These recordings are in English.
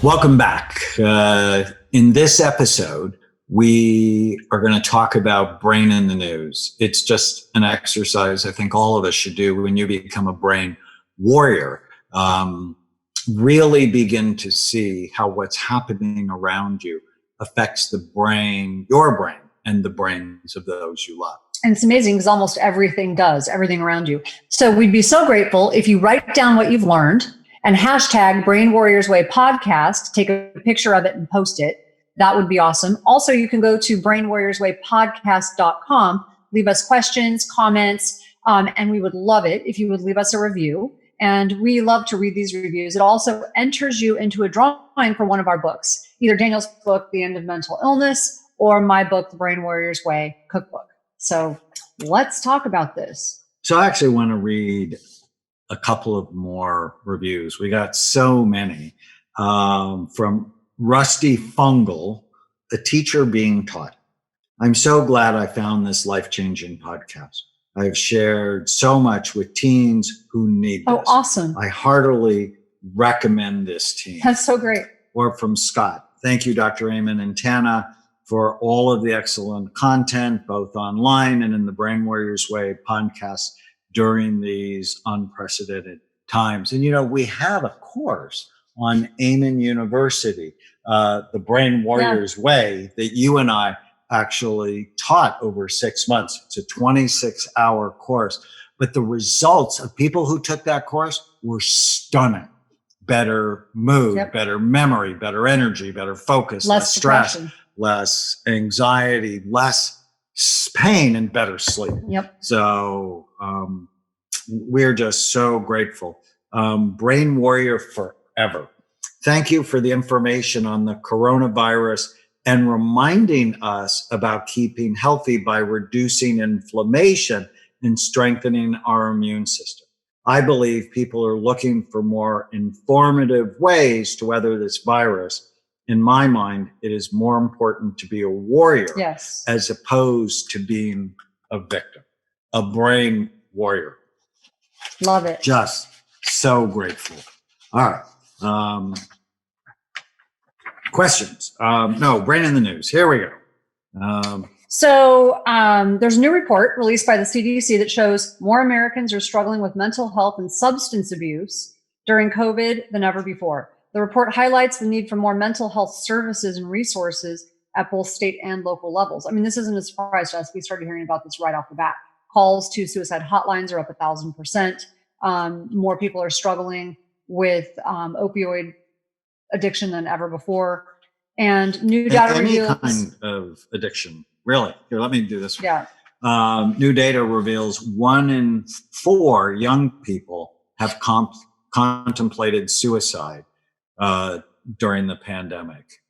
Welcome back. In this episode, we are going to talk about brain in the news. It's just an exercise I think all of us should do when you become a brain warrior. Really begin to see how what's happening around you affects the brain, your brain, and the brains of those you love. And it's amazing because almost everything does, everything around you. So we'd be so grateful if you write down what you've learned and hashtag Brain Warriors Way podcast, take a picture of it and post it. That would be awesome. Also, you can go to brainwarriorswaypodcast.com, leave us questions, comments, and we would love it if you would leave us a review. And we love to read these reviews. It also enters you into a drawing for one of our books, either Daniel's book, The End of Mental Illness, or my book, The Brain Warriors Way Cookbook. So let's talk about this. So I actually want to read a couple of more reviews. We got so many from Rusty Fungal, a teacher being taught. I'm so glad I found this life-changing podcast. I've shared so much with teens who need this. Oh, awesome. I heartily recommend this team. That's so great. Or from Scott. Thank you, Dr. Amen and Tana, for all of the excellent content, both online and in the Brain Warriors Way podcast during these unprecedented times. And, you know, we have a course on Amen University, the Brain Warriors Way, that you and I actually taught over 6 months. It's a 26-hour course. But the results of people who took that course were stunning. Better mood, better memory, better energy, better focus, less stress, depression, less anxiety, less pain, and better sleep. So we're just so grateful. Brain Warrior Forever. Thank you for the information on the coronavirus and reminding us about keeping healthy by reducing inflammation and strengthening our immune system. I believe people are looking for more informative ways to weather this virus. In my mind, it is more important to be a warrior as opposed to being a victim, a brain warrior. Love it. Just so grateful. All right. Questions? No, brain in the news. Here we go. So there's a new report released by the CDC that shows more Americans are struggling with mental health and substance abuse during COVID than ever before. The report highlights the need for more mental health services and resources at both state and local levels. I mean, this isn't a surprise to us. We started hearing about this right off the bat. Calls to suicide hotlines are up 1,000%. More people are struggling with opioid addiction than ever before. And new data reveals any kind of addiction, really. Here, let me do this. New data reveals 1 in 4 young people have contemplated suicide during the pandemic.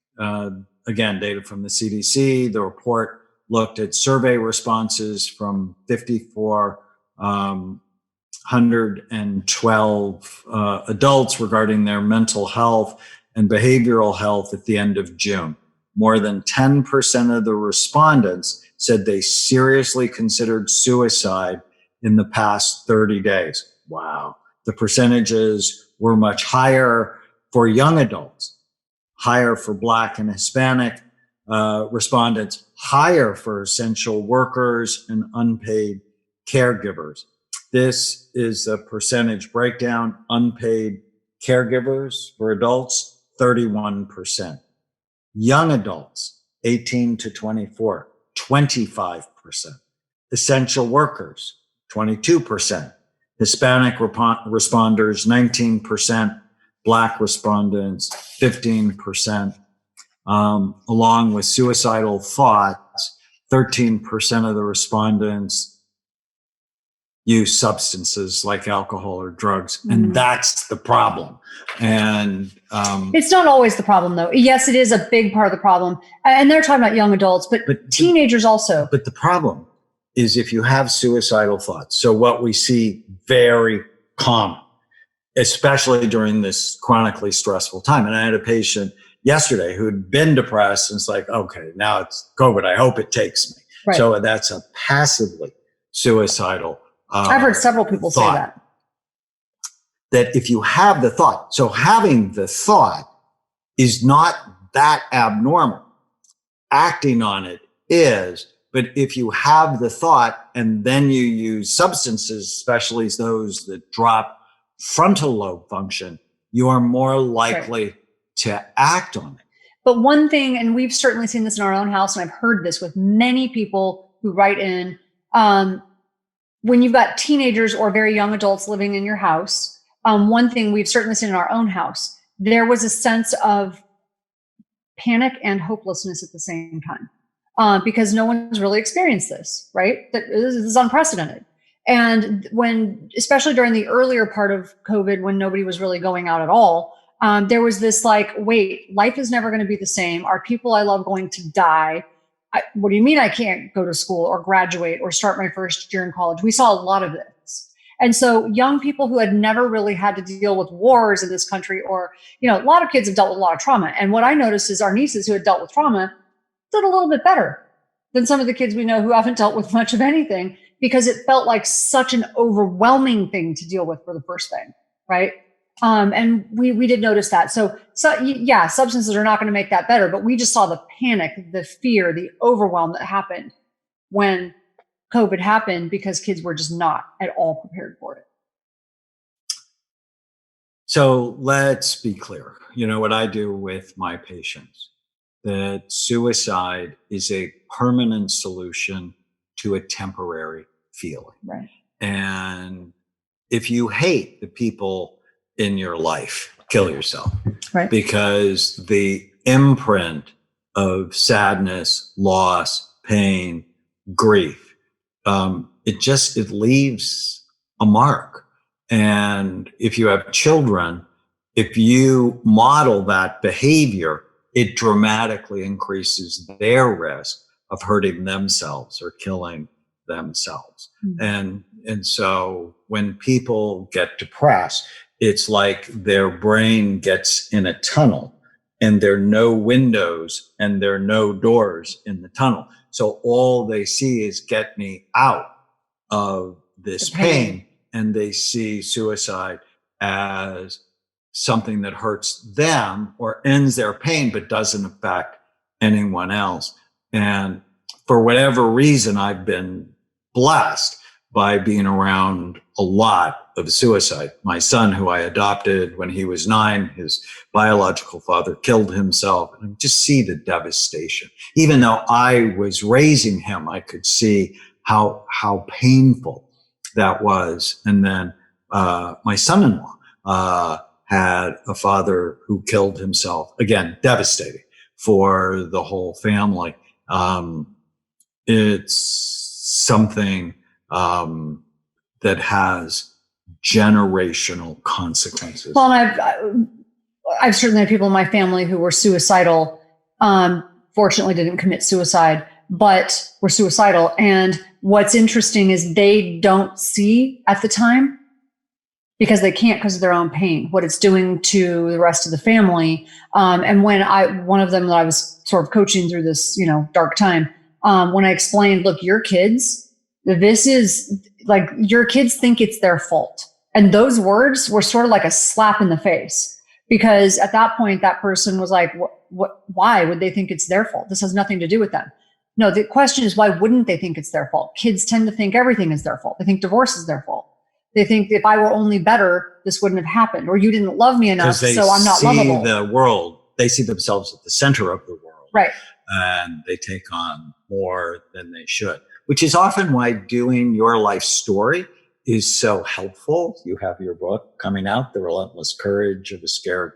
Again, data from the CDC. The report looked at survey responses from 5,412 adults regarding their mental health and behavioral health at the end of June. More than 10% of the respondents said they seriously considered suicide in the past 30 days. Wow. The percentages were much higher for young adults, higher for Black and Hispanic respondents, higher for essential workers and unpaid caregivers. This is the percentage breakdown. Unpaid caregivers for adults, 31%. Young adults, 18 to 24, 25%. Essential workers, 22%. Hispanic responders, 19%. Black respondents, 15%. Along with suicidal thoughts, 13% of the respondents use substances like alcohol or drugs. And that's the problem. And it's not always the problem, though. Yes, it is a big part of the problem. And they're talking about young adults, but teenagers also. But the problem is if you have suicidal thoughts. So what we see very common, especially during this chronically stressful time. And I had a patient yesterday who had been depressed, and it's like, okay, now it's COVID. I hope it takes me. Right. So that's a passively suicidal I've heard several people say that. That if you have the thought, so having the thought is not that abnormal. Acting on it is, but if you have the thought and then you use substances, especially those that drop frontal lobe function, you are more likely to act on it. But one thing, and we've certainly seen this in our own house, and I've heard this with many people who write in, when you've got teenagers or very young adults living in your house, one thing we've certainly seen in our own house, there was a sense of panic and hopelessness at the same time, because no one's really experienced this, right? This is unprecedented. And when, especially during the earlier part of COVID, when nobody was really going out at all, there was this like, wait, life is never going to be the same. Are people I love going to die? What do you mean I can't go to school or graduate or start my first year in college? We saw a lot of this. And so young people who had never really had to deal with wars in this country, or, a lot of kids have dealt with a lot of trauma. And what I noticed is our nieces who had dealt with trauma did a little bit better than some of the kids we know who haven't dealt with much of anything, because it felt like such an overwhelming thing to deal with for the first thing, right? And we did notice that. So yeah, substances are not going to make that better, but we just saw the panic, the fear, the overwhelm that happened when COVID happened, because kids were just not at all prepared for it. So let's be clear. What I do with my patients, that suicide is a permanent solution to a temporary feeling. Right. And if you hate the people in your life, kill yourself. Right. Because the imprint of sadness, loss, pain, grief, it leaves a mark. And if you have children, if you model that behavior, it dramatically increases their risk of hurting themselves or killing themselves. Mm-hmm. And so when people get depressed, it's like their brain gets in a tunnel and there are no windows and there are no doors in the tunnel. So all they see is get me out of this pain. And they see suicide as something that hurts them or ends their pain, but doesn't affect anyone else. And for whatever reason, I've been blessed by being around a lot of suicide. My son, who I adopted when he was 9, his biological father killed himself. And I just see the devastation. Even though I was raising him, I could see how painful that was. And then my son-in-law had a father who killed himself. Again, devastating for the whole family. It's something that has generational consequences. Well, and I've certainly had people in my family who were suicidal. Fortunately, didn't commit suicide, but were suicidal. And what's interesting is they don't see at the time, because they can't, because of their own pain, what it's doing to the rest of the family. And when one of them that I was sort of coaching through this, dark time, when I explained, look, your kids, this is like, your kids think it's their fault. And those words were sort of like a slap in the face, because at that point, that person was like, why would they think it's their fault? This has nothing to do with them. No, the question is, why wouldn't they think it's their fault? Kids tend to think everything is their fault. They think divorce is their fault. They think if I were only better, this wouldn't have happened, or you didn't love me enough, so I'm not lovable. They see themselves at the center of the world. Right. And they take on more than they should, which is often why doing your life story is so helpful. You have your book coming out, The Relentless Courage of a Scared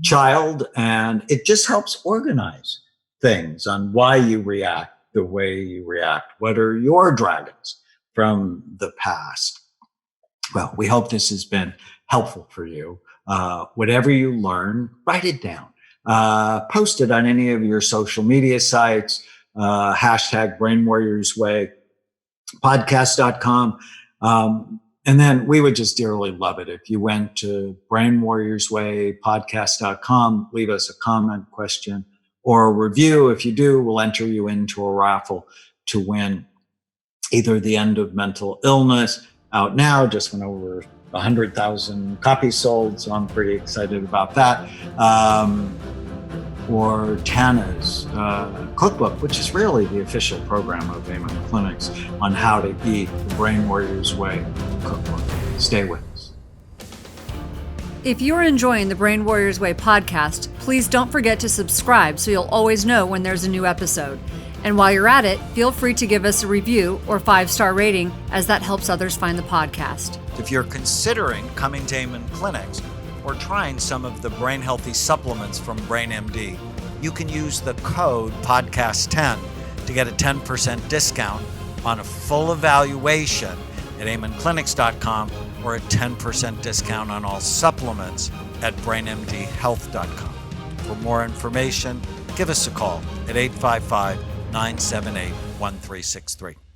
Child, and it just helps organize things on why you react the way you react. What are your dragons from the past? Well, we hope this has been helpful for you. Whatever you learn, write it down. Post it on any of your social media sites, hashtag Brain Warriors Way, podcast.com. And then we would just dearly love it if you went to Brain Warriors Way, podcast.com, leave us a comment, question, or a review. If you do, we'll enter you into a raffle to win either The End of Mental Illness, out now, just went over 100,000 copies sold, so I'm pretty excited about that. or Tana's cookbook, which is really the official program of Amen Clinics on how to eat, the Brain Warriors Way cookbook. Stay with us. If you're enjoying the Brain Warriors Way podcast, please don't forget to subscribe so you'll always know when there's a new episode. And while you're at it, feel free to give us a review or 5-star rating, as that helps others find the podcast. If you're considering coming to Amen Clinics or trying some of the brain healthy supplements from BrainMD, you can use the code podcast10 to get a 10% discount on a full evaluation at amenclinics.com or a 10% discount on all supplements at brainmdhealth.com. For more information, give us a call at 855-978-1363.